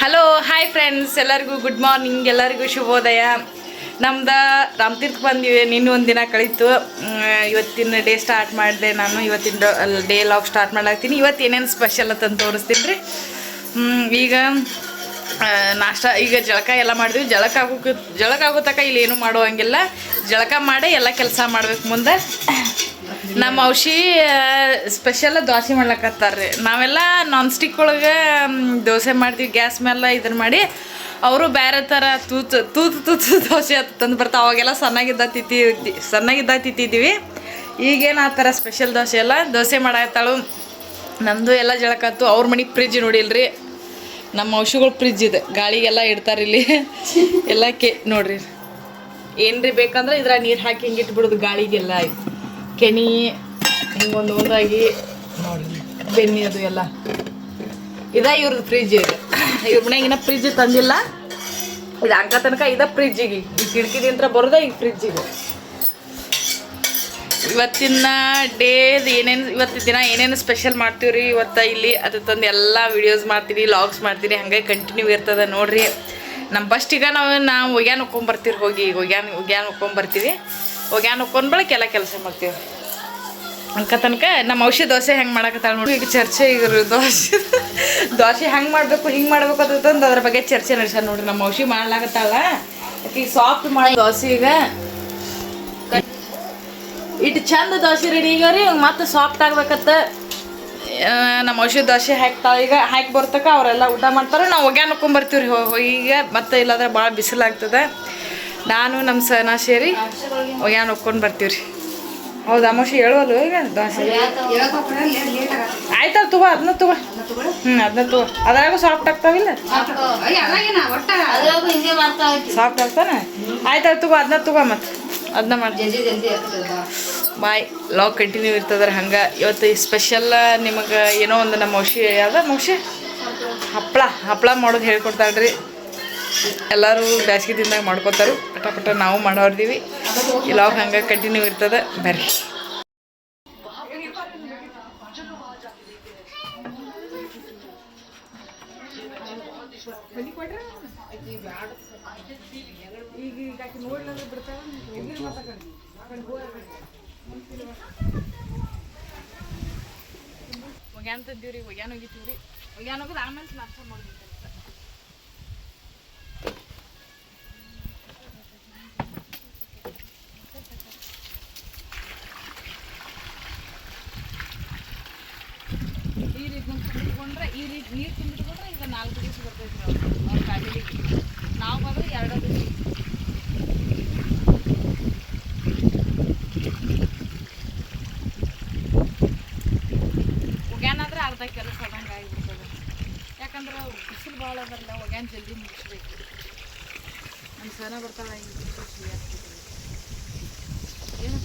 Hello hi friends, ಎಲ್ಲರಿಗೂ good morning, ಎಲ್ಲರಿಗೂ ಶುಭೋದಯ. ನಮ್ದು ರಾಮತೀರ್ಥ ಬಂದಿವೆ, ನಿನ್ನ ಒಂದು ದಿನ ಕಳೀತು. ಇವತ್ತಿನ ಡೇ ಸ್ಟಾರ್ಟ್ ಮಾಡಿದೆ ನಾನು. ಇವತ್ತಿನ ಡೇ ಲಾಗ್ ಸ್ಟಾರ್ಟ್ ಮಾಡ್ಲಾಗ್ತೀನಿ. ಇವತ್ತು ಏನೇನು ಸ್ಪೆಷಲ್ ಅಂತಂದು ತೋರಿಸ್ತೀನಿ ರೀ. ಈಗ ನಾಷ್ಟ, ಈಗ ಜಳಕ ಎಲ್ಲ ಮಾಡಿದ್ವಿ. ಜಳಕ ಆಗೋ ತನಕ ಇಲ್ಲಿ ಏನೂ ಮಾಡುವಂಗಿಲ್ಲ. ಜಳಕ ಮಾಡಿ ಎಲ್ಲ ಕೆಲಸ ಮಾಡ್ಬೇಕು. ಮುಂದೆ ನಮ್ಮ ಔಷಿ ಸ್ಪೆಷಲ್ ದೋಸೆ ಮಾಡ್ಲಕತ್ತಾರ್ರಿ. ನಾವೆಲ್ಲ ನಾನ್ ಸ್ಟಿಕ್ ಒಳಗೆ ದೋಸೆ ಮಾಡ್ತೀವಿ, ಗ್ಯಾಸ್ ಮೇಲೆ ಇದನ್ನು ಮಾಡಿ. ಅವರು ಬೇರೆ ಥರ ತೂತು ದೋಸೆ ತಂದು ಬರ್ತಾವೆ. ಅವಾಗೆಲ್ಲ ಸಣ್ಣಗಿದ್ದ ತಿಂತಿದ್ದೀವಿ. ಈಗೇನು ಆ ಥರ ಸ್ಪೆಷಲ್ ದೋಸೆ ಎಲ್ಲ ದೋಸೆ ಮಾಡತ್ತಾಳು. ನಮ್ಮದು ಎಲ್ಲ ಜಳಕತ್ತು. ಅವ್ರ ಮನೆಗೆ ಫ್ರಿಜ್ ನೋಡಿಲ್ರಿ, ನಮ್ಮ ಔಷಧಿಗಳು ಫ್ರಿಜ್ ಇದೆ, ಗಾಳಿಗೆಲ್ಲ ಇಡ್ತಾರೆ ಇಲ್ಲಿ ಎಲ್ಲ ನೋಡ್ರಿ. ಏನ್ರಿ ಬೇಕಂದ್ರೆ ಇದ್ರ ನೀರು ಹಾಕಿ ಹಿಂಗೆ ಇಟ್ಬಿಡೋದು ಗಾಳಿಗೆಲ್ಲ. ಕೆನಿ ಹಿಂಗೊಂದು ಒಂದಾಗಿ ನೋಡ್ರಿ, ಬೆನ್ನಿ ಅದು ಎಲ್ಲ ಇವ್ರದ್ದು ಫ್ರಿಜ್ ಇದೆ. ಇವ್ರ ಮನೆಗಿನ್ನ ಫ್ರಿಜ್ ತಂದಿಲ್ಲ. ಇದು ಅಂಕ ತನಕ ಇದ ಫ್ರಿಜ್ಜಿಗೆ, ಈ ಕಿಟಕಿದಿಂತ್ರ ಬರೋದ ಈಗ ಫ್ರಿಜ್ಜಿಗೆ. ಇವತ್ತಿನ ಇವತ್ತಿನ ದಿನ ಏನೇನು ಸ್ಪೆಷಲ್ ಮಾಡ್ತೀವಿ ರೀ ಇವತ್ತು ಇಲ್ಲಿ. ಅದು ತಂದು ಎಲ್ಲ ವೀಡಿಯೋಸ್ ಮಾಡ್ತೀವಿ, ಲಾಗ್ಸ್ ಮಾಡ್ತೀವಿ, ಹಂಗೆ ಕಂಟಿನ್ಯೂ ಇರ್ತದೆ ನೋಡ್ರಿ. ನಮ್ಮ ಫಸ್ಟಿಗೆ ನಾವು ಒಗ್ಯಾನ ಉಕ್ಕೊಂಬರ್ತೀವಿ. ಒಗ್ಯಾನ ಉಕ್ಕೊಂಬರ್ತೀವಿ. ಒಗ್ಯಾನ ಉಕ್ಕೊಂಡ್ ಬಳಕ ಎಲ್ಲ ಕೆಲಸ ಮಾಡ್ತೀವಿ. ಅಂಕ ತನಕ ನಮ್ಮ ಔಷಧಿ ದೋಸೆ ಹೆಂಗೆ ಮಾಡಕತ್ತಾಳ ನೋಡಿ. ಈಗ ಚರ್ಚೆ ಈಗ ದೋಸೆ ಹೆಂಗೆ ಮಾಡಬೇಕು, ಹಿಂಗೆ ಮಾಡ್ಬೇಕು ಅಂತಂದು ಅದ್ರ ಬಗ್ಗೆ ಚರ್ಚೆ ನಡೆಸ ನೋಡ್ರಿ. ನಮ್ಮ ಔಷಧಿ ಮಾಡ್ಲಾಕತ್ತಾಳ. ಈಗ ಸಾಫ್ಟ್ ಮಾಡಿ ದೋಸೆ ಈಗ ಇಟ್ಟು ಚಂದ ದೋಸೆ ರೆಡಿ ಈಗ ರೀ. ಮತ್ತೆ ಸಾಫ್ಟ್ ಆಗ್ಬೇಕತ್ತ. ನಮ್ಮ ಔಷಧಿ ದೋಸೆ ಹಾಕ್ತಾಳೆ. ಈಗ ಹಾಕಿ ಬರ್ತಕ್ಕ ಅವರೆಲ್ಲ ಊಟ ಮಾಡ್ತಾರೆ. ನಾವು ಒಗ್ಯಾನ ಉಕ್ಕೊಂಬರ್ತೀವಿ ರೀ ಈಗ. ಮತ್ತೆ ಇಲ್ಲಾಂದ್ರೆ ಭಾಳ ಬಿಸಿಲಾಗ್ತದೆ. ನಾನು ನಮ್ಮ ಸನ ಸೇರಿ ಒಗ್ಯಾನ ಉಕ್ಕೊಂಡು ಬರ್ತೀವಿ ರೀ. ಹೌದು, ಅಮೋಷಿ ಹೇಳುವಲ್ಲ ಈಗ ದೋಸೆ ಆಯ್ತಲ್ಲ ತಗೋ, ಅದನ್ನ ತಗೋ. ಅದನ್ನ ತಗೋ. ಅದ್ರಾಗೂ ಸಾಫ್ಟ್ ಆಗ್ತಾವಿಲ್ಲ, ಸಾಫ್ಟ್ ಆಗ್ತಾನೆ. ಆಯ್ತಲ್ಲ ತಗೋ, ಅದನ್ನ ತಗೋ. ಮತ್ತೆ ಅದನ್ನ ಮಾಡ್ತೀನಿ. ಬಾಯ್, ಲಾಗ್ ಕಂಟಿನ್ಯೂ ಇರ್ತದ್ರೆ ಹಂಗೆ. ಇವತ್ತು ಸ್ಪೆಷಲ್ ನಿಮಗೆ ಏನೋ ಒಂದು ನಮ್ಮ ಔಷಧಿ ಹಪ್ಪಳ ಮಾಡೋದು ಹೇಳ್ಕೊಡ್ತಾಳ್ರಿ. ಎಲ್ಲರೂ ಬೇಸಿಗೆ ದಿನದಾಗ ಮಾಡ್ಕೋತಾರೆ. ಪಟ ನಾವು ಮಾಡೋರ್ದೀವಿ. ಈ ಲಾಗ್ ಹಂಗೆ ಕಂಟಿನ್ಯೂ ಇರ್ತದೆ. ಬರ್ರಿ. ಒಗ್ಯಾನ ತಂದೀವ್ರಿ, ಒಗ್ಯಾನ ಹೋಗಿತೀವ್ರಿ. ಒಗ್ಯಾನ ಹೋಗೋದು ಆಮೇಲೆ ನಾಷ್ಟ ಮಾಡ್ಬೇಕು. ಈ ರೀತಿ ನೀರು ತುಂಬಿಟ್ಕೊಂಡ್ರೆ ಈಗ 4 ದಿವಸ ಬರ್ತೈತೆ ಅವ್ರ ಫ್ಯಾಮಿಲಿಗೆ. ನಾವು ಬಂದ್ರೆ 2 ದಿವಸ. ಒಗ್ಯಾನಾದ್ರೆ ಅರ್ಧ ಕೆಲಸ ಅದಂಗೆ ಆಗಿಬಿಡ್ತದೆ. ಯಾಕಂದ್ರೆ ಬಿಸಿಲು ಭಾಳ ಅದಲ್ಲ, ಒಗ್ಯಾನ ಜಲ್ದಿ ಮುಗಿಸ್ಬೇಕು. ನಮ್ಮ ಸನ ಬರ್ತಾಳೆ ಈಗ ಏನು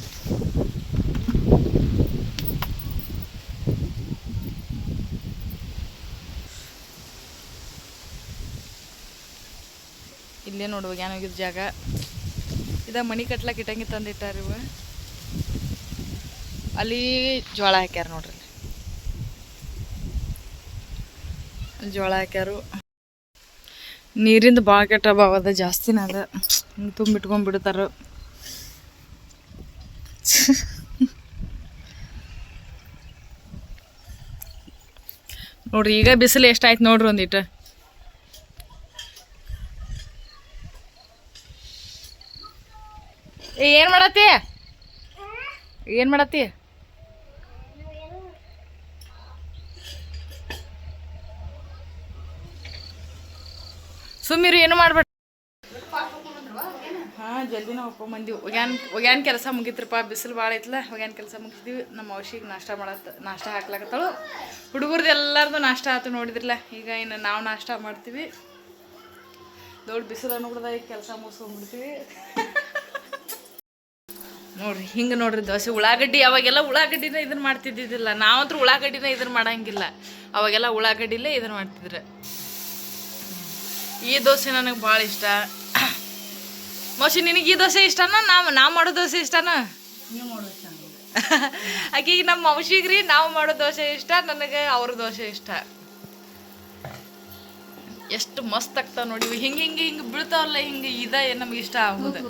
ಇಲ್ಲೇ ನೋಡುವ ಒಗ್ಯಾನ ಹೋಗಿದ್ದ ಜಾಗ ಇದ. ಮಣಿ ಕಟ್ಲಕ್ಕೆ ಇಟ್ಟಂಗೆ ತಂದಿಟ್ಟಾರ ಇವ. ಅಲ್ಲಿ ಜೋಳ ಹಾಕ್ಯಾರ ನೋಡ್ರಿ, ಜೋಳ ಹಾಕ್ಯಾರು. ನೀರಿಂದ ಭಾಳ ಕೆಟ್ಟ ಭಾವದ, ಜಾಸ್ತಿನ ಅದ. ತುಂಬಿಟ್ಕೊಂಡ್ಬಿಡ್ತಾರ. ನೋಡ್ರಿ ಈಗ ಬಿಸಿಲು ಎಷ್ಟಾಯ್ತು ನೋಡ್ರಿ. ಒಂದಿಟ್ಟು ಏನು ಮಾಡತ್ತಿ? ಸುಮ್ಮಿರು, ಏನು ಮಾಡ್ಬೇಡ. ಹಾಂ, ಜಲ್ದಿನ ಹೋಗ್ಕೊಂಬಂದಿವಿ. ಒಗ್ಯಾನ ಕೆಲಸ ಮುಗಿತ್ರಪ್ಪ. ಬಿಸಿಲು ಭಾಳ ಐತಲ್ಲ, ಒಗ್ಯಾನ ಕೆಲಸ ಮುಗಿಸಿದ್ವಿ. ನಮ್ಮ ಔಷಧಿಗೆ ನಾಷ್ಟ ಹಾಕ್ಲಾಕತ್ತಾಳು. ಹುಡುಗರ್ದು ಎಲ್ಲರದು ನಾಷ್ಟ ಆಯ್ತು ನೋಡಿದ್ರಲ್ಲ. ಈಗ ಇನ್ನು ನಾವು ನಾಷ್ಟ ಮಾಡ್ತೀವಿ. ದೊಡ್ಡ ಬಿಸಿಲು ಅನ್ನೋದಾಗ ಕೆಲಸ ಮುಗಿಸ್ಕೊಂಡ್ಬಿಡ್ತೀವಿ ನೋಡ್ರಿ. ಹಿಂಗೆ ನೋಡ್ರಿ ದೋಸೆ. ಉಳ್ಳಾಗಡ್ಡಿ ಅವಾಗೆಲ್ಲ ಉಳ್ಳಾಗಡ್ಡಿನ ಇದನ್ನು ಮಾಡ್ತಿದ್ದಿದ್ದಿಲ್ಲ. ನಾವಂತೂ ಉಳ್ಳಾಗಡ್ಡಿನ ಇದನ್ನು ಮಾಡಂಗಿಲ್ಲ. ಅವಾಗೆಲ್ಲ ಉಳ್ಳಾಗಡ್ಡಿಲೇ ಇದನ್ನು ಮಾಡ್ತಿದ್ರು. ಈ ದೋಸೆ ನನಗೆ ಭಾಳ ಇಷ್ಟ. ಮೋಸಿ, ನಿನಗೆ ಈ ದೋಸೆ ಇಷ್ಟನಾ? ನಾವು ಮಾಡೋ ದೋಸೆ ಇಷ್ಟನಾ? ಆಕೆಗೆ ನಮ್ಮ ಔಷಿಗ್ರಿ ನಾವು ಮಾಡೋ ದೋಸೆ ಇಷ್ಟ, ನನಗೆ ಅವ್ರ ದೋಸೆ ಇಷ್ಟ. ಎಷ್ಟು ಮಸ್ತ್ ಆಗ್ತಾವ ನೋಡಿ. ಹಿಂಗೆ ಹಿಂಗೆ ಹಿಂಗೆ ಬೀಳ್ತಾವಲ್ಲ, ಹಿಂಗೆ ನಮ್ಗೆ ಇಷ್ಟ ಆಗೋದು.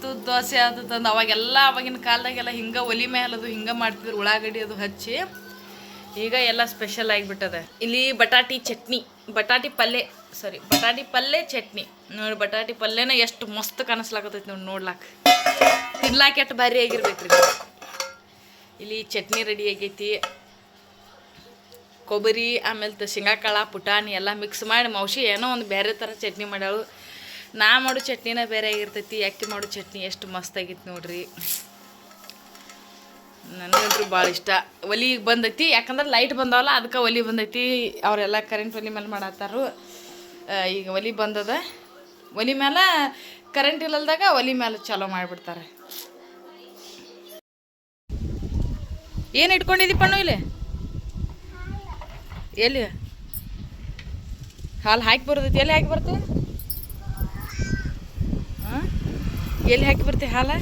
ತೂ ದೋಸೆ ಅದು ತಂದು ಅವಾಗೆಲ್ಲ ಅವಾಗಿನ ಕಾಲದಾಗೆಲ್ಲ ಹಿಂಗೆ ಒಲಿ ಮೇಲೆ ಅದು ಹಿಂಗೆ ಮಾಡ್ತಿದ್ರು, ಉಳ್ಳಾಗಡ್ಡಿ ಅದು ಹಚ್ಚಿ. ಈಗ ಎಲ್ಲ ಸ್ಪೆಷಲ್ ಆಗಿಬಿಟ್ಟದೆ. ಇಲ್ಲಿ ಬಟಾಟಿ ಚಟ್ನಿ, ಬಟಾಟಿ ಪಲ್ಯ ಚಟ್ನಿ ನೋಡಿ. ಬಟಾಟಿ ಪಲ್ಯನ ಎಷ್ಟು ಮಸ್ತ್ ಕಾಣಿಸ್ಲಾಕತ್ತೈತಿ ನೋಡಿ, ನೋಡ್ಲಾಕ ತಿನ್ಲಾಕ ಎಷ್ಟು ಭಾರಿ ಆಗಿರ್ಬೇಕ್ರಿ. ಇಲ್ಲಿ ಚಟ್ನಿ ರೆಡಿ ಆಗೈತಿ. ಕೊಬ್ಬರಿ ಆಮೇಲೆ ಶೇಂಗಾಕಾಳ ಪುಟಾಣಿ ಎಲ್ಲ ಮಿಕ್ಸ್ ಮಾಡಿ ಮೌಸಿ ಏನೋ ಒಂದು ಬೇರೆ ಥರ ಚಟ್ನಿ ಮಾಡ್ಯಾಳು. ನಾ ಮಾಡೋ ಚಟ್ನಿನ ಬೇರೆ ಆಗಿರ್ತೈತಿ, ಅಕ್ಕಿ ಮಾಡೋ ಚಟ್ನಿ ಎಷ್ಟು ಮಸ್ತಾಗಿತ್ತು ನೋಡ್ರಿ. ನನಗಂತೂ ಭಾಳ ಇಷ್ಟ. ಒಲಿ ಬಂದೈತಿ, ಯಾಕಂದ್ರೆ ಲೈಟ್ ಬಂದವಲ್ಲ ಅದಕ್ಕೆ ಒಲಿ ಬಂದೈತಿ. ಅವರೆಲ್ಲ ಕರೆಂಟ್ ಒಲಿ ಮೇಲೆ ಮಾಡತ್ತಾರು. ಈಗ ಒಲಿ ಬಂದದ, ಒಲಿ ಮೇಲೆ ಕರೆಂಟ್ ಇಲ್ಲದಾಗ ಒಲಿ ಮೇಲೆ ಚಾಲೂ ಮಾಡಿಬಿಡ್ತಾರೆ. ಏನು ಇಟ್ಕೊಂಡಿದ್ದೀಪಣ್ಣು ಇಲ್ಲಿ? ಎಲ್ಲಿ ಹಾಲು ಹಾಕಿ ಬರ್ತೈತಿ? ಎಲ್ಲಿ ಹಾಕಿ ಬರ್ತೀವಿ? ಹಾಂ, ಎಲ್ಲಿ ಹಾಕಿ ಬರ್ತೀವಿ ಹಾಲು?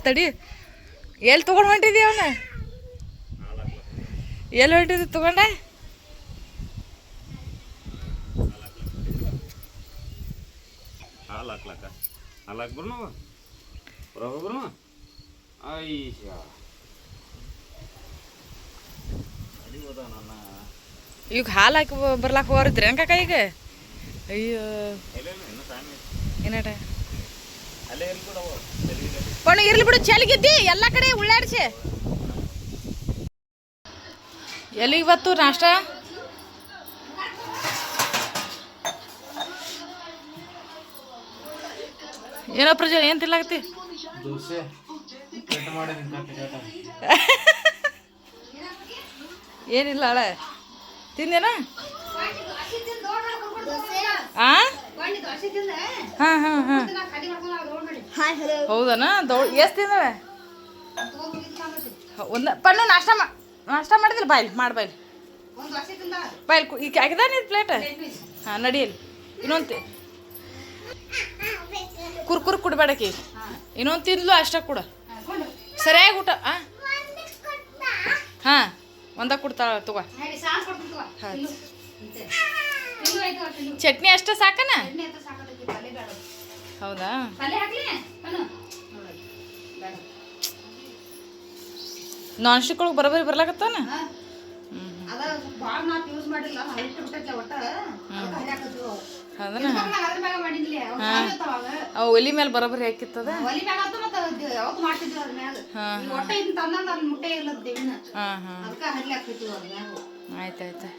ತಡಿ, ಎಲ್ಲಿ ತೊಗೊಂಡು ಹೊಂಟಿದ್ದೀವಿ ಅವನ? ಎಲ್ಲಿ ಹೊಂಟಿದ್ದಿ ತೊಗೊಂಡೆ? ಈಗ ಹಾಲು ಹಾಕಿ ಬರ್ಲಾಕ ಹೋರಿದ್ರಿ ಕಾಕ ಈಗ? ಅಯ್ಯೋ ಏನಾಟ ಪಣ್ಣು ಇರ್ಲಿ ಬಿಡು, ಚಲಿಗಿದ್ದಿ ಎಲ್ಲ ಕಡೆ ಉಳ್ಳಾಡ್ಸಿ. ಎಲ್ಲಿಗೆ ಬತ್ತು ನಾಷ್ಟ? ಏನೋ ಪ್ರಜ್ವಲ್, ಏನು ತಿನ್ಲಾಕತ್ತಿ? ಏನಿಲ್ಲ ಅಳ ತಿಂದೇನ? ಹಾಂ ಹಾಂ ಹಾಂ ಹಾಂ ಹೌದನ? ಎಷ್ಟು ತಿಂದವೆ? ಒಂದು ಪಣ್ಣು ನಾಷ್ಟ ಮಾಡಿದಿಲ್ಲ? ಬಾಯ್ಲಿ ಬಾಯ್ಲಿ ಈಗ ಆಗಿದ ನೀನು ಪ್ಲೇಟ್? ಹಾಂ ನಡಿಯಲ್ಲಿ. ಇನ್ನೊಂದು ಕುರ್ಕುರು ಕುಡ್ಬೇಡಕಿ, ಇನ್ನೊಂದು ತಿಂದ್ಲು ಅಷ್ಟ ಕೂಡ ಸರಿಯಾಗಿ ಊಟ. ಹಾಂ ಒಂದ ಕೊಡ್ತಾಳ ತಗೋ. ಹಾಂ ಚಟ್ನಿ ಅಷ್ಟೇ ಸಾಕನ? ಹೌದಾ? ನಾನ್ ಸ್ಟಿಕ್ ಒಳಗೆ ಬರೋಬ್ಬರಿ ಬರ್ಲಾಕತ್ತಾನ? ಅದನ್ನ ಅವು ಒಲಿ ಮೇಲೆ ಬರೋಬ್ಬರಿ ಹಾಕಿತ್ತದ. ಆಯ್ತಾಯ್ತು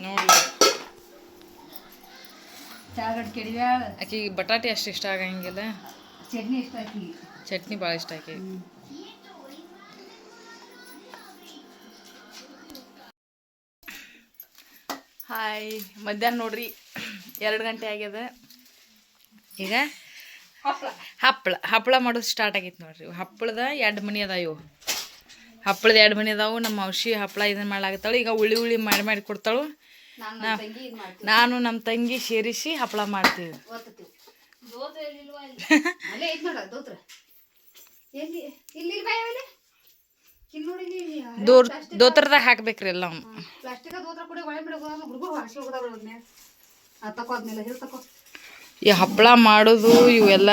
ನೋಡಿ. ಆಕಿ ಬಟಾಟಿ ಅಷ್ಟು ಇಷ್ಟ ಆಗಂಗಿಲ್ಲ, ಚಟ್ನಿ ಇಷ್ಟ. ಚಟ್ನಿ ಭಾಳ ಇಷ್ಟ ಆಕಿ. ಹಾಯ್, ಮಧ್ಯಾಹ್ನ ನೋಡ್ರಿ 2 ಗಂಟೆ ಆಗ್ಯದ. ಈಗ ಹಪ್ಪಳ ಮಾಡೋದು ಸ್ಟಾರ್ಟ್ ಆಗೈತೆ ನೋಡ್ರಿ. ಹಪ್ಪಳದ 2 ಮಣಿ ಅದಾವ ಇವು. ಹಪ್ಪಳದ 2 ಮಣಿ ಅದಾವು. ನಮ್ಮ ಔಷಧಿ ಹಪ್ಪಳ ಇದನ್ನು ಮಾಡಾಕತ್ತಾಳು. ಈಗ ಉಳ್ಳಿ ಮಾಡಿ ಕೊಡ್ತಾಳು. ನಾನು ನಮ್ಮ ತಂಗಿ ಸೇರಿಸಿ ಹಪ್ಪಳ ಮಾಡ್ತೀವಿ. ದೋತ್ರದಾಗ ಹಾಕ್ಬೇಕ್ರಿ ಎಲ್ಲ. ಈ ಹಪ್ಪಳ ಮಾಡೋದು ಇವೆಲ್ಲ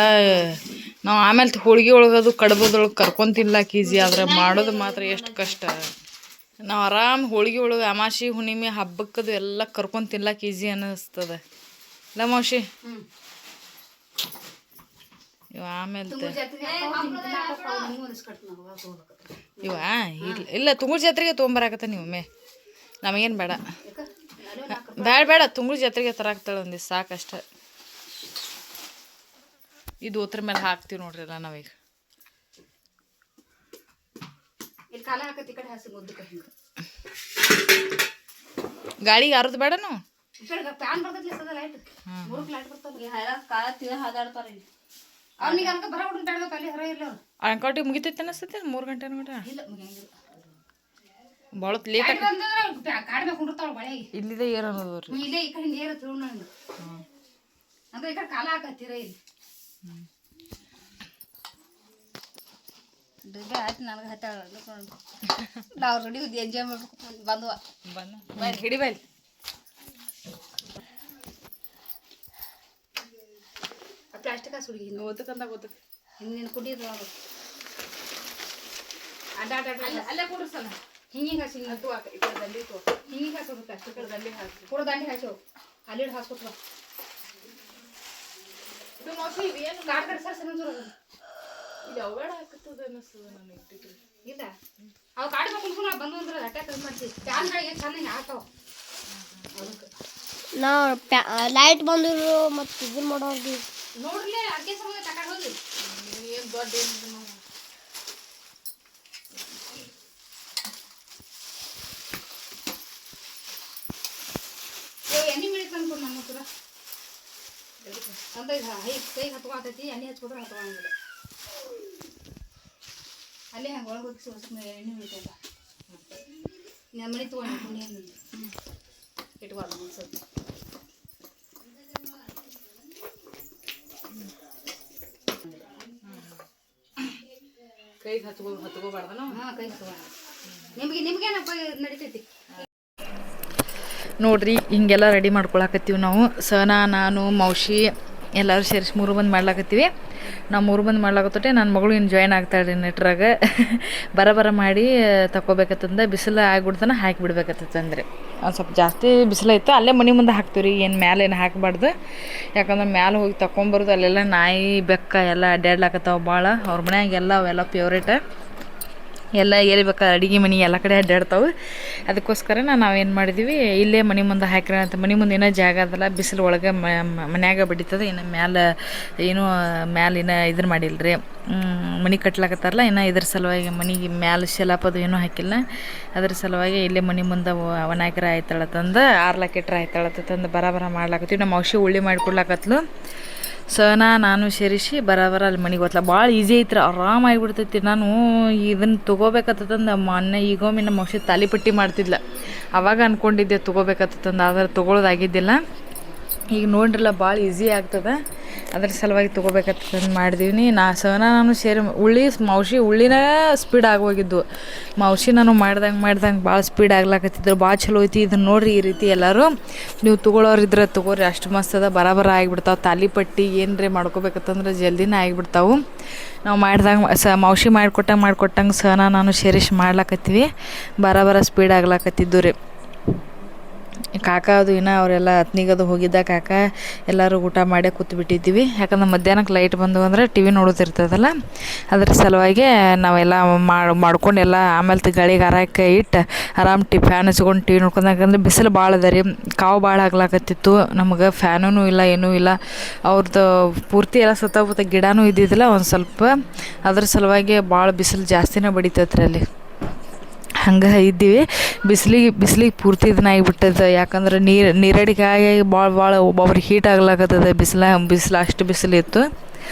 ನಾವು ಆಮೇಲೆ ಹೋಳಿಗೆ ಒಳಗದು ಕಡ್ಬೋದೊಳಗೆ ಕರ್ಕೊಂಡು ತಿನ್ಲಾಕ ಈಸಿ, ಆದ್ರೆ ಮಾಡೋದು ಮಾತ್ರ ಎಷ್ಟು ಕಷ್ಟ. ನಾವು ಆರಾಮ್ ಹೋಳಿಗೆ ಒಳಗೆ ಅಮಾಸಿ ಹುಣ್ಣಿಮೆ ಹಬ್ಬಕ್ಕದು ಎಲ್ಲ ಕರ್ಕೊಂಡು ತಿನ್ಲಾಕ ಈಸಿ ಅನ್ನಿಸ್ತದೆ ಇಲ್ಲ ಮೌಶಿ? ಇವ ಆಮೇಲೆ ಇಲ್ಲ ತುಂಗುರ್ ಜಾತ್ರೆಗೆ ತೊಗೊಂಬರಾಕತ್ತ ನೀವೊಮ್ಮೆ. ನಮಗೇನು ಬೇಡ ಬೇಡ ತುಂಗುರ್ ಜಾತ್ರೆಗೆ ತರಾಕ್ತಾಳೆ ಒಂದಿವ್ಸ ಸಾಕಷ್ಟ. ಇದು ದೋತ್ರ ಮೇಲೆ ಹಾಕ್ತೀವಿ ನೋಡ್ರಿ ಎಲ್ಲ ನಾವೀಗ. ಗಾಳಿಗೆ ಅರ್ದು ಬೇಡನು? ಅಂಕೌಟಿಗೆ ಮುಗಿತೈತೆ ಅನಿಸ್ತೈತಿ 3 ಗಂಟೆ ನೋಡ್ರಿ. ಭಾಳ ಲೇಟ್ ಗಾಡಿ ಮ್ಯಾಗ ಕುಂಡಿರ್ತಾವ ಬಳೆ ಇಲ್ಲಿದೆ ಏರ್ ಅನ್ನೋದು ರೀ ಇಲ್ಲೇ ಈ ಕಡೆ ಏರ ತಿಳು ನಾನು ಅಂದ್ರೆ ಈ ಕಡೆ ಕಾಲ ಹಾಕತ್ತೀರ ಇಲ್ಲಿ ದುಡ್ಡು ಆಯ್ತು ನನಗೆ ಹತ್ತಾಳ ನಾವು ರೆಡಿ ಎಂಜಾಯ್ ಮಾಡ್ಬೇಕು ಬಂದ್ವ ಬಂದು ಹಿಡಿ ಬೈಲ್ ಪ್ಲಾಸ್ಟಿಕ್ ಸುಡಿ ಓದಕ್ಕಂತ ಗೊತ್ತಕ್ಕೆ ಹಿಂದಿನ ಕುಡಿಯೋದು ಅವರು ಅಡ್ಡ ಅಲ್ಲೇ ಕುಡಿಸಲ್ಲ ಹಿಂಗೆ ಹಸಿ ದಂಡಿ ಹಿಂಗೆ ಹಾಕೋದು ಪ್ಲಾಸ್ಟಿಕ್ ದಂಡಿ ಹಾಕಿ ಪೂರ ದಂಡಿ ಹಾಕಿ ಅಲ್ಲಿ ಹಾಸ್ಕೊಟ್ವ ಇದು ಮೋಸಿ ಏನು ಕಾಡ್ ಕಡೆ ಸರ್ ಸಣ್ಣ ಇದು ಅವಾರ್ಡ್ ಹಾಕತ್ತದ ಅನ್ನಿಸ್ತದ ನಾನು ಇಟ್ಟಿದ್ರು ಇಲ್ಲ ಅವು ಕಾಡು ಕುಂತ್ಕೊಂಡು ಬಂದು ಅಂದ್ರೆ ಅಟ್ಯಾಕ್ ಇದು ಮಾಡ್ತೀವಿ ಫ್ಯಾನ್ಗಳಿಗೆ ಚೆನ್ನಾಗಿ ಹಾಕವ ನಾವು ಲೈಟ್ ಬಂದಿರು ಮತ್ತು ಇದನ್ನ ಮಾಡೋದು ನೋಡ್ರಿ ಅಡ್ಗೆ ಸಮಯ ತಗೊಂಡು ಹೋಗಿ ಏನು ದೊಡ್ಡ ಏನು ಎಣ್ಣೆ ಮಿಳಿತ ಅನ್ಕೊಂಡು ನಮ್ಮ ಹತ್ರ ಅಂತ ಕೈ ಹತ್ಕೊತೈತಿ ಎಣ್ಣೆ ಹಚ್ಕೊಟ್ರೆ ಹತ್ಕೊಂಗಿಲ್ಲ ಅಲ್ಲೇ ಹಂಗೆ ಒಳಗೆ ಹೋಗಿ ಸ್ವಲ್ಪ ಎಣ್ಣೆ ಮಿಳಿತೈತ ನಾನು ಮನೆ ತೊಗೊಂಡು ಕುಣಿಯನ್ನು ಇಟ್ಕೊಳ್ಳ ಒಂದು ಸ್ವಲ್ಪ ಕೈಗೆ ಹತ್ಕೋಬಾರ್ದನ ಹಾಂ ಕೈ ಹತ್ಕೊಳ್ಳ ನಿಮ್ಗೇನಪ್ಪ ನಡೀತೈತಿ ನೋಡ್ರಿ ಹಿಂಗೆಲ್ಲ ರೆಡಿ ಮಾಡ್ಕೊಳಕತ್ತೀವಿ ನಾವು ಸಹನಾ ನಾನು ಮೌಶಿ ಎಲ್ಲರೂ ಸೇರಿಸಿ 3 ಮಂದಿ ಮಾಡ್ಲಾಕತ್ತೀವಿ ನಾವು 3 ಮಂದಿ ಮಾಡ್ಲಾಕತ್ತೋಟೆ ನನ್ನ ಮಗಳು ಇನ್ನು ಜಾಯ್ನ್ ಆಗ್ತಾಳೆ ನೆಟ್ರಾಗ ಬರ ಮಾಡಿ ತಗೋಬೇಕತ್ತಂದ ಬಿಸಿಲು ಆಗ್ಬಿಡ್ತಾನೆ ಹಾಕಿ ಬಿಡ್ಬೇಕತ್ತಂದ್ರೆ ಒಂದು ಸ್ವಲ್ಪ ಜಾಸ್ತಿ ಬಿಸಿಲೈತು ಅಲ್ಲೇ ಮನೆ ಮುಂದೆ ಹಾಕ್ತೀವಿ ರೀ ಏನು ಮ್ಯಾಲೆ ಏನು ಹಾಕಬಾರ್ದು ಯಾಕಂದ್ರೆ ಮ್ಯಾಲೆ ಹೋಗಿ ತಗೊಂಬರೋದು ಅಲ್ಲೆಲ್ಲ ನಾಯಿ ಬೆಕ್ಕ ಎಲ್ಲ ಅಡ್ಡಾಡ್ಲಾಕತ್ತಾವ ಭಾಳ ಅವ್ರ ಮನ್ಯಾಗೆಲ್ಲ ಅವೆಲ್ಲ ಫೇವ್ರೇಟ ಎಲ್ಲ ಎಲ್ಲಿ ಬೇಕಾದ್ರೆ ಅಡುಗೆ ಮನೆ ಎಲ್ಲ ಕಡೆ ಅಡ್ಡಾಡ್ತಾವೆ ಅದಕ್ಕೋಸ್ಕರ ನಾವೇನು ಮಾಡಿದ್ವಿ ಇಲ್ಲೇ ಮನೆ ಮುಂದೆ ಹಾಕಿರ ಅಂತ ಮನೆ ಮುಂದೆ ಏನೋ ಜಾಗ ಅದಲ್ಲ ಬಿಸಿಲು ಒಳಗೆ ಮನ್ಯಾಗ ಬಡಿತದೆ ಇನ್ನು ಮ್ಯಾಲೆ ಏನೂ ಮ್ಯಾಲೆ ಇನ್ನೂ ಇದನ್ನು ಮಾಡಿಲ್ಲ ರೀ ಮನೆ ಕಟ್ಲಾಕತ್ತಾರಲ್ಲ ಇನ್ನು ಇದ್ರ ಸಲುವಾಗಿ ಮನೆಗೆ ಮ್ಯಾಲೆ ಶೆಲಾಪದು ಏನೂ ಹಾಕಿಲ್ಲ ಅದ್ರ ಸಲುವಾಗಿ ಇಲ್ಲೇ ಮನೆ ಮುಂದೆ ಒಣಾಕಿರ ಆಯ್ತಾಳತ್ತಂದು ಆರ್ಲಾಕಿಟ್ರೆ ಆಯ್ತಾಳತ್ತಂದು ಬರ ಮಾಡ್ಲಾಕತ್ತೀವಿ ನಮ್ಮ ಔಷಧಿ ಉಳ್ಳಿ ಮಾಡಿಕೊಡ್ಲಾಕತ್ಲು ಸಹನಾ ನಾನು ಸೇರಿಸಿ ಬರ ಅಲ್ಲಿ ಮನೆಗೆ ಹೋತ್ಲ ಭಾಳ ಈಸಿ ಐತ್ರಿ ಆರಾಮಾಗಿಬಿಡ್ತೈತಿ ನಾನು ಇದನ್ನು ತೊಗೋಬೇಕತ್ತಂದು ಮೊನ್ನೆ ಈಗೊಮ್ಮೆ ನಮ್ಮ ಔಷಧಿ ತಾಲಿಪಟ್ಟಿ ಮಾಡ್ತಿದ್ಲ ಅವಾಗ ಅಂದ್ಕೊಂಡಿದ್ದೆ ತೊಗೋಬೇಕತ್ತಂದು ಆದರೆ ತೊಗೊಳೋದಾಗಿದ್ದಿಲ್ಲ ಈಗ ನೋಡ್ರಲ್ಲ ಭಾಳ ಈಸಿ ಆಗ್ತದೆ ಅದ್ರ ಸಲುವಾಗಿ ತೊಗೋಬೇಕಂತ ಮಾಡಿದೀವಿ ಸಹನಾ ನಾನು ಸೇರಿ ಮೌಸಿ ಉಳ್ಳಿನ ಸ್ಪೀಡ್ ಆಗೋಗಿದ್ದು ಮೌಸಿ ನಾನು ಮಾಡ್ದಂಗೆ ಭಾಳ ಸ್ಪೀಡ್ ಆಗ್ಲಾಕತ್ತಿದ್ರು ಭಾಳ ಚಲೋ ಐತಿ ಇದನ್ನು ನೋಡಿರಿ ಈ ರೀತಿ ಎಲ್ಲರೂ ನೀವು ತೊಗೊಳೋರಿದ್ರೆ ತೊಗೋರಿ ಅಷ್ಟು ಮಸ್ತ್ ಅದ ಬರ ಆಗಿಬಿಡ್ತಾವೆ ತಾಲಿಪಟ್ಟಿ ಏನರೇ ಮಾಡ್ಕೋಬೇಕಂತಂದ್ರೆ ಜಲ್ದಿನೇ ಆಗಿಬಿಡ್ತಾವೆ ನಾವು ಮಾಡ್ದಂಗೆ ಮೌಸಿ ಮಾಡ್ಕೊಟ್ಟಂಗೆ ಸಹನಾ ನಾನು ಸೇರಿಸಿ ಮಾಡ್ಲಾಕತ್ತೀವಿ ಬರ ಸ್ಪೀಡ್ ಆಗ್ಲಾಕತ್ತಿದ್ದು ರೀ ಕಾಕ ಅದು ಇನ್ನೂ ಅವರೆಲ್ಲ ಹತ್ನಿಗದು ಹೋಗಿದ್ದ ಕಾಕ ಎಲ್ಲರೂ ಊಟ ಮಾಡೇ ಕೂತ್ಬಿಟ್ಟಿದ್ದೀವಿ ಯಾಕಂದ್ರೆ ಮಧ್ಯಾಹ್ನಕ್ಕೆ ಲೈಟ್ ಬಂದು ಅಂದರೆ ಟಿ ವಿ ನೋಡೋದಿರ್ತದಲ್ಲ ಅದ್ರ ಸಲುವಾಗಿ ನಾವೆಲ್ಲ ಮಾಡ್ಕೊಂಡು ಎಲ್ಲ ಆಮೇಲೆ ಗಾಳಿಗೆ ಹಾರಕ್ಕೆ ಇಟ್ಟು ಆರಾಮ್ ಫ್ಯಾನ್ ಹಚ್ಕೊಂಡು ಟಿ ವಿ ನೋಡ್ಕೊಂಡು ಯಾಕಂದ್ರೆ ಬಿಸಿಲು ಭಾಳ ಅದ ರೀ ಕಾವು ಭಾಳ ಆಗ್ಲಾಕತ್ತಿತ್ತು ನಮಗೆ ಫ್ಯಾನೂ ಇಲ್ಲ ಏನೂ ಇಲ್ಲ ಅವ್ರದ್ದು ಪೂರ್ತಿ ಎಲ್ಲ ಸುತ್ತಮುತ್ತ ಗಿಡನೂ ಇದ್ದಿದ್ದಿಲ್ಲ ಒಂದು ಸ್ವಲ್ಪ ಅದ್ರ ಸಲುವಾಗಿ ಭಾಳ ಬಿಸಿಲು ಜಾಸ್ತಿನೇ ಬಡಿತೈತ್ರಿ ಅಲ್ಲಿ ಹಂಗೆ ಇದ್ದೀವಿ ಬಿಸಿಲಿಗೆ ಪೂರ್ತಿ ಇದನ್ನ ಆಗಿಬಿಟ್ಟದ ಯಾಕಂದ್ರೆ ನೀರಡಿಕಾಯಿ ಭಾಳ ಒಬ್ಬೊಬ್ರಿಗೆ ಹೀಟ್ ಆಗ್ಲಾಕತ್ತದ ಬಿಸಿಲು ಅಷ್ಟು ಬಿಸಿಲಿತ್ತು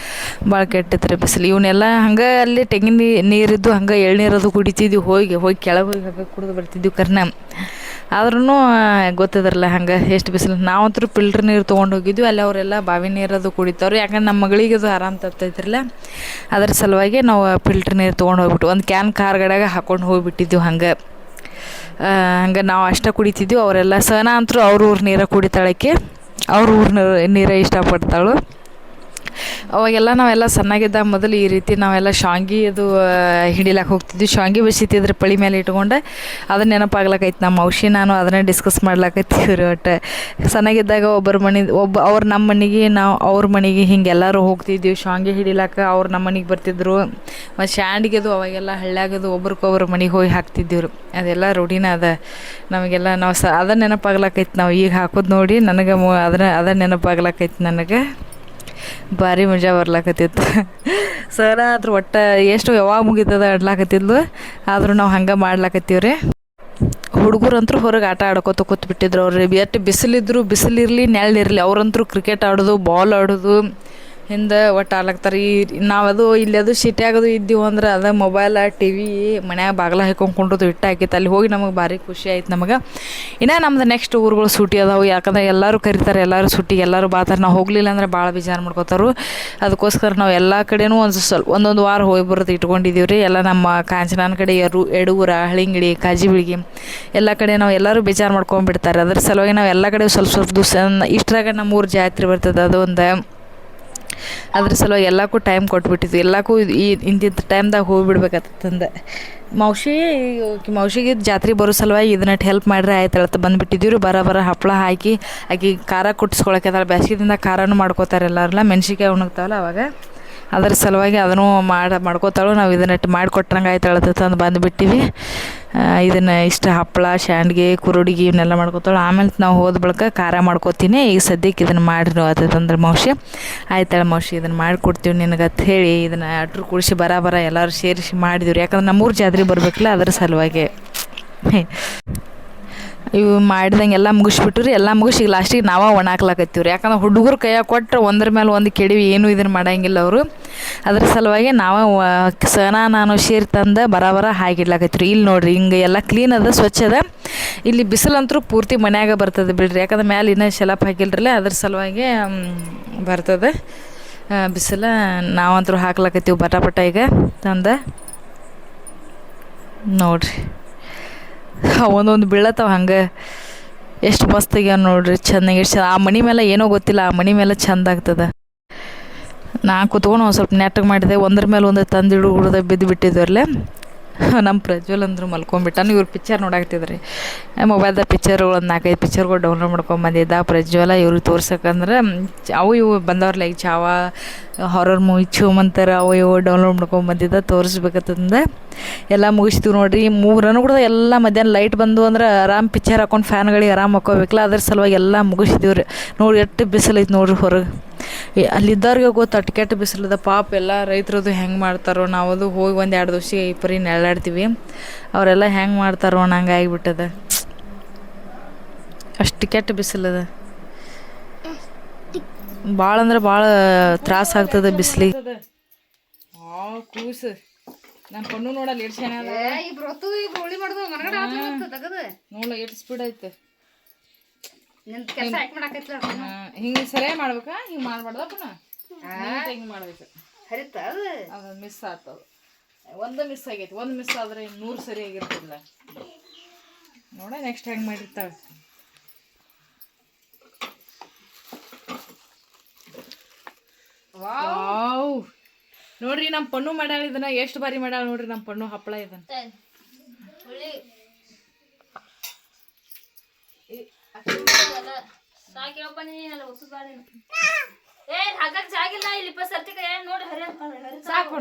ಭಾಳ ಕೆಟ್ಟೈತ್ರಿ ಬಿಸಿಲು ಇವನ್ನೆಲ್ಲ ಹಂಗೆ ಅಲ್ಲಿ ತೆಂಗಿನ ನೀರಿದ್ದು ಹಂಗೆ ಎಳ್ನೀರದು ಕುಡಿತಿದ್ವಿ ಹೋಗಿ ಕೆಳಗೆ ಹೋಗಿ ಹಂಗೆ ಕುಡಿದು ಬರ್ತಿದ್ವಿ ಕರ್ನ ಆದ್ರೂ ಗೊತ್ತದ್ರಲ್ಲ ಹಂಗೆ ಎಷ್ಟು ಬಿಸಿಲು ನಾವಂತೂ ಫಿಲ್ಟ್ರ್ ನೀರು ತೊಗೊಂಡು ಹೋಗಿದ್ವಿ ಅಲ್ಲಿ ಅವರೆಲ್ಲ ಬಾವಿ ನೀರದು ಕುಡಿತಾವ್ರು ಯಾಕಂದ್ರೆ ನಮ್ಮ ಮಗಳಿಗೆ ಅದು ಆರಾಮ ತಪ್ತೈತ್ರಲ್ಲ ಅದ್ರ ಸಲುವಾಗಿ ನಾವು ಫಿಲ್ಟ್ರ್ ನೀರು ತೊಗೊಂಡು ಹೋಗ್ಬಿಟ್ಟು ಒಂದು ಕ್ಯಾನ್ ಕಾರ್ಗಡಾಗ ಹಾಕ್ಕೊಂಡು ಹೋಗಿಬಿಟ್ಟಿದ್ವಿ ಹಂಗೆ ನಾವು ಅಷ್ಟೇ ಕುಡಿತಿದ್ವಿ ಅವರೆಲ್ಲ ಸಹನಾ ಅಂತೂ ಅವ್ರ ಊರು ನೀರ ಕುಡಿತಾಳಕ್ಕೆ ಅವ್ರ ಊರು ನೀರೇ ಇಷ್ಟಪಡ್ತಾಳು ಅವಾಗೆಲ್ಲ ನಾವೆಲ್ಲ ಸಣ್ಣಾಗಿದ್ದಾಗ ಮೊದಲು ಈ ರೀತಿ ನಾವೆಲ್ಲ ಶಾಂಗಿ ಅದು ಹಿಡಿಲಾಕೆ ಹೋಗ್ತಿದ್ವಿ ಶಾಂಗಿ ಬಸಿತಿದ್ರೆ ಪಳಿ ಮೇಲೆ ಇಟ್ಕೊಂಡು ಅದನ್ನ ನೆನಪಾಗ್ಲಕೈತಿ ನಮ್ಮ ಔಷಧಿ ನಾನು ಅದನ್ನೇ ಡಿಸ್ಕಸ್ ಮಾಡ್ಲಾಕತ್ತೀವಿ ರೀ ಒಟ್ಟು ಸಣ್ಣಾಗಿದ್ದಾಗ ಅವ್ರು ನಮ್ಮ ಮನೆಗೆ ನಾವು ಅವ್ರ ಮನೆಗೆ ಹಿಂಗೆಲ್ಲರೂ ಹೋಗ್ತಿದ್ವಿ ಶಾಂಗಿ ಹಿಡಿಲಾಕ ಅವ್ರು ನಮ್ಮ ಮನೆಗೆ ಬರ್ತಿದ್ರು ಮತ್ತು ಶಾಂಡಿಗೆದು ಅವಾಗೆಲ್ಲ ಹಳ್ಳ್ಯಾಗದು ಒಬ್ರಿಗೊಬ್ರು ಮನೆಗೆ ಹೋಗಿ ಹಾಕ್ತಿದ್ದೀವಿ ರೀ ಅದೆಲ್ಲ ರೂಢಿನ ಅದ ನಮಗೆಲ್ಲ ನಾವು ಅದನ್ನ ನೆನಪಾಗ್ಲಕೈತಿ ನಾವು ಈಗ ಹಾಕೋದು ನೋಡಿ ನನಗೆ ಅದನ್ನ ನೆನಪಾಗ್ಲಕೈತಿ ನನಗೆ ಭಾರಿ ಮಜಾ ಬರ್ಲಾಕತ್ತಿತ್ತು ಸರ ಆದ್ರೂ ಒಟ್ಟು ಎಷ್ಟು ಯಾವಾಗ ಮುಗಿತದ ಆಡ್ಲಾಕತ್ತಿದ್ಲು ಆದರೂ ನಾವು ಹಂಗೆ ಮಾಡ್ಲಾಕತ್ತೀವಿ ರೀ ಹುಡುಗರಂತೂ ಹೊರಗೆ ಆಟ ಆಡ್ಕೊತ ಕೂತ್ಬಿಟ್ಟಿದ್ರು ಅವ್ರು ಎಷ್ಟು ಬಿಸಿಲಿದ್ರು ಬಿಸಿಲಿರಲಿ ನೆರಳಿರಲಿ ಅವ್ರಂತೂ ಕ್ರಿಕೆಟ್ ಆಡೋದು ಬಾಲ್ ಆಡೋದು ಹಿಂದೆ ಒಟ್ಟು ಆಲಾಗ್ತಾರೆ ನಾವದು ಇಲ್ಲದು ಸಿಟಿಯಾಗದು ಇದ್ದೀವಿ ಅಂದ್ರೆ ಅದ ಮೊಬೈಲ ಟಿ ವಿ ಮನ್ಯಾಗ ಬಾಗ್ಲ ಹಾಕೊಂಡ್ಕೊಂಡ್ರದು ಇಟ್ಟು ಹಾಕಿತ್ತು ಅಲ್ಲಿ ಹೋಗಿ ನಮಗೆ ಭಾರಿ ಖುಷಿ ಆಯ್ತು ನಮಗೆ ಇನ್ನು ನಮ್ದು ನೆಕ್ಸ್ಟ್ ಊರುಗಳು ಸೂಟಿ ಅದಾವೆ ಯಾಕಂದ್ರೆ ಎಲ್ಲರೂ ಕರಿತಾರೆ ಎಲ್ಲರೂ ಸೂಟಿಗೆ ಎಲ್ಲರೂ ಬಾತಾರೆ ನಾವು ಹೋಗಲಿಲ್ಲ ಅಂದ್ರೆ ಭಾಳ ಬೇಜಾರು ಮಾಡ್ಕೋತಾರೆ ಅದಕ್ಕೋಸ್ಕರ ನಾವು ಎಲ್ಲ ಕಡೆನೂ ಒಂದೊಂದು ವಾರ ಹೋಗಿ ಬರೋದು ಇಟ್ಕೊಂಡಿದ್ದೀವಿ ರೀ ಎಲ್ಲ ನಮ್ಮ ಕಾಂಚನಾನ ಕಡೆ ಯಡೂರ ಹಳಿಂಗಡಿ ಕಾಜಿಬಿಳ್ಗಿ ಎಲ್ಲ ಕಡೆ ನಾವು ಎಲ್ಲರೂ ಬೇಜಾರು ಮಾಡ್ಕೊಂಡ್ಬಿಡ್ತಾರೆ ಅದ್ರ ಸಲುವಾಗಿ ನಾವು ಎಲ್ಲ ಕಡೆ ಸ್ವಲ್ಪ ಸ್ವಲ್ಪ ದಿವಸ ಇಷ್ಟರಾಗ ನಮ್ಮ ಊರು ಜಾತ್ರೆ ಬರ್ತದೆ ಅದು ಒಂದು ಅದ್ರ ಸಲುವಾಗಿ ಎಲ್ಲಕ್ಕೂ ಟೈಮ್ ಕೊಟ್ಬಿಟ್ಟಿದ್ವಿ ಎಲ್ಲಕ್ಕೂ ಇಂತಿಂಥ ಟೈಮ್ದಾಗ ಹೋಗಿಬಿಡ್ಬೇಕಂತಂದು ಮೌಸಿಗೆ ಜಾತ್ರೆ ಬರೋ ಸಲುವಾಗಿ ಇದನ್ನ ಹೆಲ್ಪ್ ಮಾಡ್ರೆ ಆಯ್ತು ಅಳತ್ತ ಬಂದುಬಿಟ್ಟಿದ್ದೀವಿ ರೀ ಬರ ಹಪ್ಪಳ ಹಾಕಿ ಆಕಿ ಖಾರ ಕುಟ್ಟಿಸ್ಕೊಳಕ್ಕೆ ಬೇಸಿಗೆದಿಂದ ಖಾರನೂ ಮಾಡ್ಕೋತಾರೆ ಎಲ್ಲರಲ್ಲ ಮೆಣ್ಸಿನ್ಕಾಯಿ ಉಣಗ್ತಾವಲ್ಲ ಅವಾಗ ಅದ್ರ ಸಲುವಾಗಿ ಅದನ್ನು ಮಾಡ್ಕೋತಾಳು ನಾವು ಇದನ್ನ ಮಾಡಿಕೊಟ್ರಂಗೆ ಆಯ್ತು ಅಳತ್ತಂದು ಬಂದುಬಿಟ್ಟಿವಿ ಇದನ್ನು ಇಷ್ಟ ಹಪ್ಪಳ ಶಾಂಡ್ಗೆ ಕುರುಡಿಗೆ ಇವನ್ನೆಲ್ಲ ಮಾಡ್ಕೋತಾಳು ಆಮೇಲೆ ನಾವು ಹೋದ ಬಳಿಕ ಖಾರ ಮಾಡ್ಕೋತೀನಿ ಈಗ ಸದ್ಯಕ್ಕೆ ಇದನ್ನು ಮಾಡಿರಿ ಆತಂದ್ರೆ ಮೌಸಿ ಆಯ್ತಾಳೆ ಮೌಸಿ ಇದನ್ನು ಮಾಡಿಕೊಡ್ತೀವಿ ನಿನಗೆ ಅಂತ ಹೇಳಿ ಇದನ್ನು ಅಟ್ರು ಕುಡಿಸಿ ಬರ ಎಲ್ಲರೂ ಸೇರಿಸಿ ಮಾಡಿದಿವ್ರಿ ಯಾಕಂದ್ರೆ ನಮ್ಮೂರು ಜಾತ್ರೆ ಬರಬೇಕಲ್ಲ ಅದ್ರ ಸಲುವಾಗಿ ಇವು ಮಾಡಿದಂಗೆ ಎಲ್ಲ ಮುಗಿಸ್ಬಿಟ್ಟು ರೀ ಎಲ್ಲ ಮುಗಿಸಿ ಈಗ ಲಾಸ್ಟಿಗೆ ನಾವು ಒಣಾಕ್ಲಾಕತ್ತೀವಿ ರೀ ಯಾಕಂದ್ರೆ ಹುಡುಗರು ಕೈಯಾಗ ಕೊಟ್ಟರೆ ಒಂದ್ರ ಮೇಲೆ ಒಂದು ಕೆಡವಿ ಏನೂ ಇದನ್ನು ಮಾಡೋಂಗಿಲ್ಲ ಅವರು ಅದ್ರ ಸಲುವಾಗಿ ನಾವು ನಾನು ಸೇರಿ ತಂದು ಬರ ಹಾಕಿಡ್ಲಾಕತ್ತೀವಿ ಇಲ್ಲಿ ನೋಡಿರಿ ಹಿಂಗೆ ಎಲ್ಲ ಕ್ಲೀನ್ ಅದ ಸ್ವಚ್ಛ ಅದ ಇಲ್ಲಿ ಬಿಸಿಲಂತರೂ ಪೂರ್ತಿ ಮನ್ಯಾಗ ಬರ್ತದೆ ಬಿಡ್ರಿ ಯಾಕಂದ್ರೆ ಮ್ಯಾಲೆ ಇನ್ನೂ ಶೆಲಪ್ ಹಾಕಿಲ್ರಲ್ಲ ಅದ್ರ ಸಲುವಾಗಿ ಬರ್ತದೆ ಬಿಸಿಲು ನಾವಂತರೂ ಹಾಕ್ಲಾಕತ್ತೀವಿ ಪಟ ಈಗ ತಂದು ನೋಡಿರಿ ಒಂದೊಂದು ಬೀಳತ್ತವ ಹಂಗೆ ಎಷ್ಟು ಮಸ್ತಾಗ್ಯಾವ ನೋಡ್ರಿ ಚೆನ್ನಾಗಿ ಎಷ್ಟು ಆ ಮನೆ ಮೇಲೆ ಏನೋ ಗೊತ್ತಿಲ್ಲ ಆ ಮನೆ ಮೇಲೆ ಚಂದ ಆಗ್ತದೆ ನಾ ಕುತ್ಕೊಂಡು ಒಂದು ಸ್ವಲ್ಪ ನೆಟ್ಟಗೆ ಮಾಡಿದೆ ಒಂದ್ರ ಮೇಲೆ ಒಂದು ತಂದಿಡು ಹುಡ್ದ ಬಿದ್ದು ಬಿಟ್ಟಿದ್ವರ್ಲೆ ನಮ್ಮ ಪ್ರಜ್ವಲ್ ಅಂದರು ಮಲ್ಕೊಂಡ್ಬಿಟ್ಟಾನು ಇವ್ರು ಪಿಕ್ಚರ್ ನೋಡಾಕ್ತಿದ್ರಿ ಮೊಬೈಲ್ದಾಗ ಪಿಕ್ಚರ್ಗಳು ಒಂದು 4-5 ಪಿಕ್ಚರ್ಗಳು ಡೌನ್ಲೋಡ್ ಮಾಡ್ಕೊಂಬಂದಿದ್ದ ಪ್ರಜ್ವಲ ಇವ್ರಿಗೆ ತೋರ್ಸಕ್ಕಂದ್ರೆ ಅವು ಇವು ಬಂದವ್ರಲ್ಲ ಈಗ ಚಾವ ಹಾರರ್ ಮೂವಿ ಚೂಮಂತರ ಅವು ಇವು ಡೌನ್ಲೋಡ್ ಮಾಡ್ಕೊಂಬಂದಿದ್ದ ತೋರಿಸ್ಬೇಕಂತಂದು ಎಲ್ಲ ಮುಗಿಸ್ತೀವಿ ನೋಡಿರಿ 3 ಕೂಡ ಎಲ್ಲ ಮಧ್ಯಾಹ್ನ ಲೈಟ್ ಬಂದು ಅಂದ್ರೆ ಆರಾಮ್ ಪಿಕ್ಚರ್ ಹಾಕೊಂಡು ಫ್ಯಾನ್ಗಳಿಗೆ ಆರಾಮ್ ಹಾಕೋಬೇಕಲ್ಲ ಅದ್ರ ಸಲುವಾಗಿ ಎಲ್ಲ ಮುಗಿಸಿದೀವಿ ರೀ ನೋಡಿ ಎಷ್ಟು ಬಿಸಿಲೈತೆ ನೋಡ್ರಿ ಹೊರಗೆ ಅಲ್ಲಿದ್ದವ್ರಿಗೆ ಗೊತ್ತು ಅಟ್ಕೆಟ್ಟು ಬಿಸಿಲದ ಪಾಪ ಎಲ್ಲ ರೈತರದು ಹೆಂಗೆ ಮಾಡ್ತಾರೋ ನಾವದು ಹೋಗಿ 1-2 ದಿವಸ ಈ ಪರಿ ನೆರಳಾಡ್ತೀವಿ ಅವರೆಲ್ಲ ಹೆಂಗೆ ಮಾಡ್ತಾರೋ ನಂಗೆ ಆಗಿಬಿಟ್ಟದ ಅಷ್ಟು ಕೆಟ್ಟ ಬಿಸಿಲದ ಭಾಳ ಅಂದ್ರೆ ಭಾಳ ತ್ರಾಸ ಆಗ್ತದೆ ಬಿಸಿಲಿಗೆ ಕೂಸು ನನ್ನ ಪಣ್ಣು ನೋಡಲ್ಲ ಎಷ್ಟು ಚೆನ್ನಾಗ ನೋಡ ಎಷ್ಟು ಸ್ಪೀಡ್ ಐತೆ ಹಿಂಗೆ ಸರಿಯಾಗಿ ಮಾಡ್ಬೇಕಾ ಹಿಂಗೆ ಮಾಡ್ಬಾರ್ದಪ್ಪನ ಹಿಂಗೆ ಮಾಡ್ಬೇಕು ಅದು ಮಿಸ್ ಆಗ್ತದ ಒಂದು ಮಿಸ್ ಆಗೈತಿ ಒಂದು ಮಿಸ್ ಆದ್ರೆ 100 ಸರಿ ಆಗಿರ್ತಿಲ್ಲ ನೋಡ ನೆಕ್ಸ್ಟ್ ಹೆಂಗೆ ಮಾಡಿರ್ತಾವೆ ವಾವ್ ನೋಡ್ರಿ ನಮ್ಮ ಪಣ್ಣು ಮಾಡ್ಯಾಳ ಇದನ್ನ ಎಷ್ಟು ಬಾರಿ ಮಾಡ್ಯಾಳ ನೋಡ್ರಿ ನಮ್ಮ ಪಣ್ಣು ಹಪ್ಪಳ ಇದನ್ನ ಸಾಕು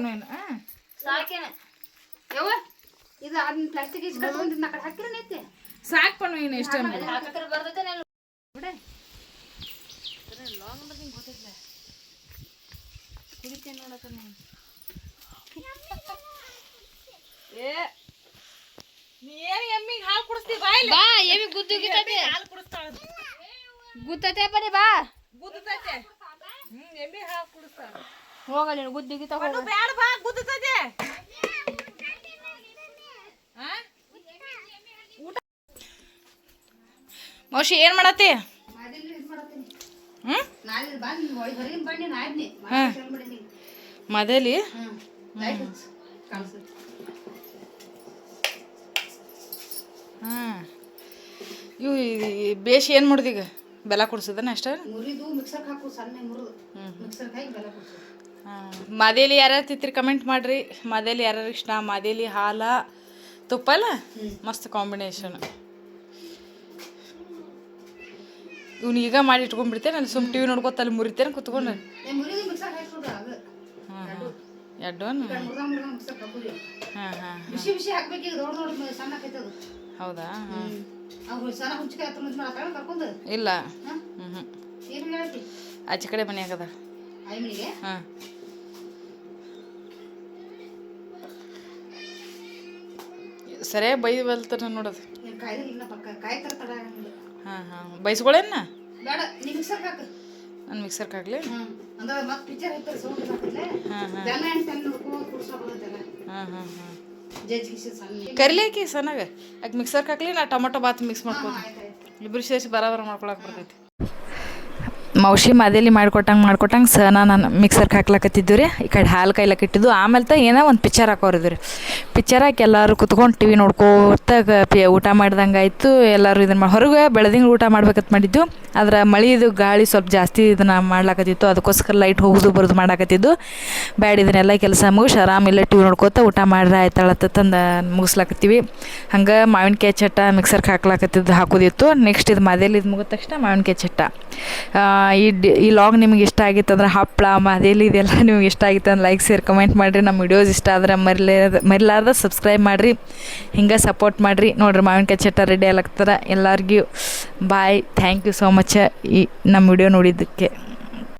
ಇಷ್ಟ ಗುತ್ತತೆ ಬರೀ ಬಾ ಹೋಗಲ್ಲ ಗುದ್ದಿ ಮೌಶಿ ಏನ್ ಮಾಡತ್ತಿ ಮದೇಲಿ ಇವು ಬೇಷ್ ಏನು ಮಾಡುದು ಈಗ ಬೆಲ್ಲ ಕುಡ್ಸದನ ಅಷ್ಟ ಮಾದೇಲಿ ಯಾರ್ಯಾರು ತಿತ್ರಿ ಕಮೆಂಟ್ ಮಾಡ್ರಿ ಮಾದೇಲಿ ಯಾರ್ಯಾರು ಇಷ್ಟ ಮಾದೇಲಿ ಹಾಲ ತುಪ್ಪ ಅಲ್ಲ ಮಸ್ತ್ ಕಾಂಬಿನೇಷನ್ ಇವ್ನು ಈಗ ಮಾಡಿ ಇಟ್ಕೊಂಡ್ಬಿಡ್ತೇನೆ ಅಲ್ಲಿ ಸುಮ್ ಟಿವಿ ನೋಡ್ಕೊತ ಅಲ್ಲಿ ಮುರಿತೇನೆ ಕುತ್ಕೊಂಡು ಎರಡು ಹೌದಾ ಇಲ್ಲ ಆಚೆ ಕಡೆ ಮನೆ ಆಗದ ಹಾಂ ಸರಿಯಾಗಿ ಬೈವಲ್ತಾರ ನೋಡೋದು ಹಾಂ ಬೈಸ್ಕೊಳ್ಳೇನ ನಾನು ಮಿಕ್ಸರ್ಗೆ ಹಾಕ್ಲಿ. ಅಂದ್ರೆ ಮತ್ತೆ ಪಿಕ್ಚರ್ ಐತಲ್ಲ ಸೌಂಡ್ ಹಾಕಿದ್ಲೆ ಬೆಲ್ಲ ಎಣ್ಣೆ ಸಣ್ಣ ನೋಡ್ಕೋ ಕುಡ್ಸೋದಲ್ಲ. ಜಜ್ಜಿಸಿ ಸಣ್ಣ ಕರಿಲೇಕಿ ಸಣ್ಣಗೆ ಆಕೆ ಮಿಕ್ಸರ್ಗೆ ಹಾಕ್ಲಿ, ನಾ ಟೊಮೊಟೊ ಬಾತ್ ಮಿಕ್ಸ್ ಮಾಡ್ಕೊಂಡು ಇಬ್ಬರು ಸೇರಿಸಿ ಬರಾಬರ ಮಾಡ್ಕೊಳಕ್ಕೆ ಬರ್ತೈತಿ. ಮೌಸಿ ಮಾದೇಲಿ ಮಾಡ್ಕೊಟ್ಟಂಗೆ ಸಹನಾ ನಾನು ಮಿಕ್ಸರ್ಗೆ ಹಾಕ್ಲಕತ್ತಿದ್ದು ರೀ. ಈ ಕಡೆ ಹಾಲು ಕಾಯ್ಲಕ್ಕೆ ಇಟ್ಟಿದ್ದು. ಆಮೇಲೆ ಏನೋ ಒಂದು ಪಿಕ್ಚರ್ ಹಾಕೋರಿದ್ದು ರೀ. ಪಿಕ್ಚರ್ ಹಾಕಿ ಎಲ್ಲರೂ ಕುತ್ಕೊಂಡು ಟಿ ವಿ ನೋಡ್ಕೋತ ಊಟ ಮಾಡ್ದಂಗೆ ಆಯಿತು. ಎಲ್ಲರೂ ಇದನ್ನು ಹೊರಗೆ ಬೆಳದಿಂಗಳು ಊಟ ಮಾಡ್ಬೇಕಂತ ಮಾಡಿದ್ದು. ಆದ್ರೆ ಮಳೆದು ಗಾಳಿ ಸ್ವಲ್ಪ ಜಾಸ್ತಿ ಇದನ್ನು ಮಾಡ್ಲಾಕತ್ತಿತ್ತು. ಅದಕ್ಕೋಸ್ಕರ ಲೈಟ್ ಹೋಗೋದು ಬರೋದು ಮಾಡಾಕತ್ತಿದ್ದು. ಬ್ಯಾಡ ಇದನ್ನೆಲ್ಲ ಕೆಲಸ ಮುಗಿಸಿ ಆರಾಮಿಲ್ಲ ಟಿ ವಿ ನೋಡ್ಕೋತ ಊಟ ಮಾಡ್ರೆ ಆಯ್ತಾಳತ್ತಂದು ಮುಗಿಸ್ಲಾಕತ್ತೀವಿ. ಹಂಗೆ ಮಾವಿನಕಾಯಿ ಚಟ್ಟ ಮಿಕ್ಸರ್ಗೆ ಹಾಕೋದಿತ್ತು. ನೆಕ್ಸ್ಟ್ ಇದು ಮಾದೇಲಿ ಇದು ಮುಗಿದ ತಕ್ಷಣ ಮಾವಿನಕಾಯಿ ಚಟ್ಟ. ಈ ಲಾಗ್ ನಿಮ್ಗೆ ಇಷ್ಟ ಆಗಿತ್ತು ಅಂದ್ರೆ ಹಪ್ಪಳ ಮಾದೇಲಿ ಇದೆಲ್ಲ ನಿಮ್ಗೆ ಇಷ್ಟ ಆಗಿತ್ತು ಅಂದ್ರೆ ಲೈಕ್ ಶೇರ್ ಕಮೆಂಟ್ ಮಾಡಿರಿ. ನಮ್ಮ ವಿಡಿಯೋಸ್ ಇಷ್ಟ ಆದ್ರೆ ಮರಿಲಾರ್ದ ಸಬ್ಸ್ಕ್ರೈಬ್ ಮಾಡಿರಿ. ಹಿಂಗೆ ಸಪೋರ್ಟ್ ಮಾಡಿರಿ. ನೋಡಿರಿ ಮಾವಿನಕಾಯಿ ಚಟ್ಟ ರೆಡಿ ಆಗ್ಲತ್ತಾರ. ಎಲ್ಲರಿಗೂ ಬಾಯ್. ಥ್ಯಾಂಕ್ ಯು ಸೋ ಮಚ್ ಈ ನಮ್ಮ ವಿಡಿಯೋ ನೋಡಿದ್ದಕ್ಕೆ.